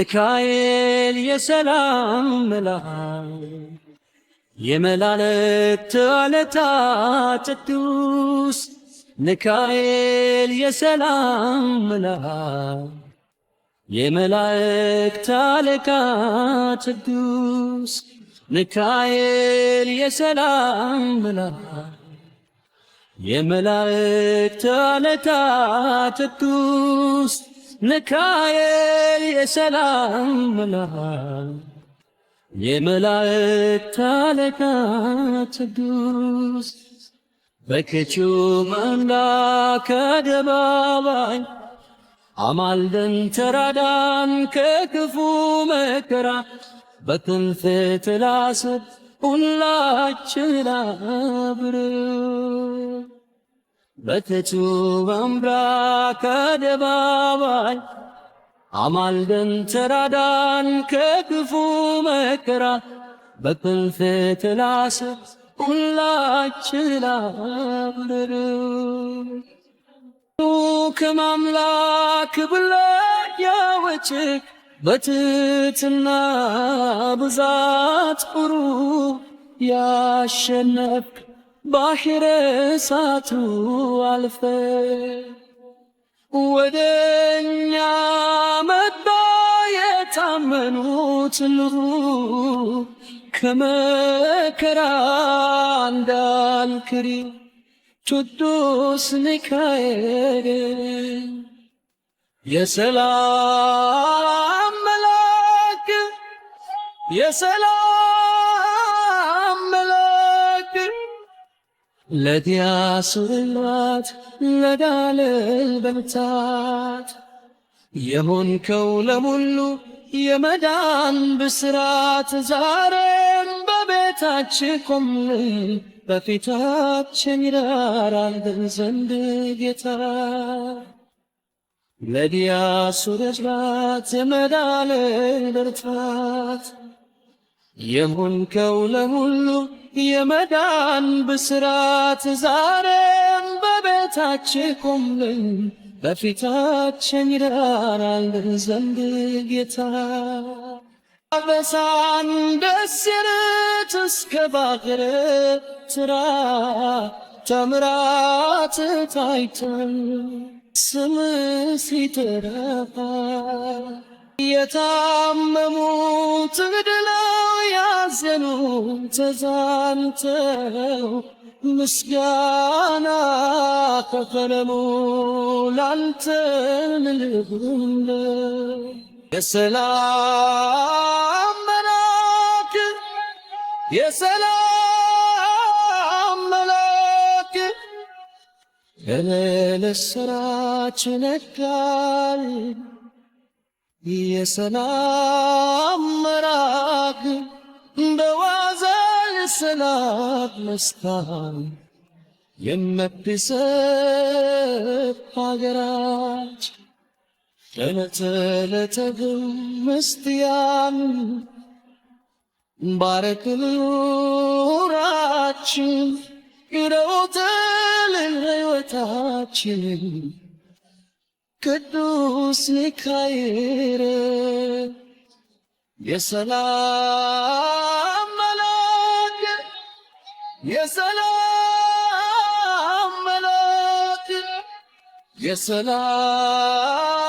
ሚካኤል የሰላም መልአክ የመላእክት አለቃ ቅዱስ ሚካኤል የሰላም መልአክ የመላእክት አለቃ ቅዱስ ሚካኤል የሰላም መልአክ የመላእክት አለቃ ቅዱስ ሚካኤል የሰላም መልአክ የመላእክት አለቃ ቅዱስ በክቹ አምላክ አደባባይ አማልደን ተራዳን ከክፉ መከራ በክንፍ ጥላ ስር ሁላችን አብረን በክቹ አምላክ አደባባይ አማልደን ተራዳን ከክፉ መከራ በክንፍ ጥላ ስር ሁላችን አብረን ከማምላክ ብለያወጭክ በትትና ብዛት ሁሩ ያሸነፍክ ባሕረ እሳቱ አልፈ ወደኛ መጣ የታመኑት ሁሉ ከመከራ እንዳንክሪ ቅዱስ ሚካኤል የሰላም መልአክ የሰላም መልአክ ለዲያስላት ለዳለል በምታት የሆንከው ለሙሉ የመዳን ብስራት ዛሬም በቤታችን ቆምን በፊታችን ይራራል ዘንድ ጌታ ለዲያስላት የመዳን ብርታት የሆንከው ለሁሉ የመዳን ብስራት ዛሬም በቤታችን ቆምን በፊታችን ይራራል ዘንድ ጌታ አበሳን ደስየረት እስከ ባሕረ ትራ ተምራት ታይተን ስም ሲጠራ የታመሙት ድለው ያዘኑ ተዛንተው ምስጋና ከፈለሙ ላንተ ልብለ የሰላም መልአክ የሰላም መልአክ ለስራች ነጋል የሰላም መልአክ በዋዛ የሰላም መስካን የመብሰብ ሀገራች ለተለተግም ምስቲያን ባረክል ኑራችን ይረውትልን ሕይወታችን ቅዱስ ሚካኤል የሰላም መልአክ የሰላም መልአክ የሰላም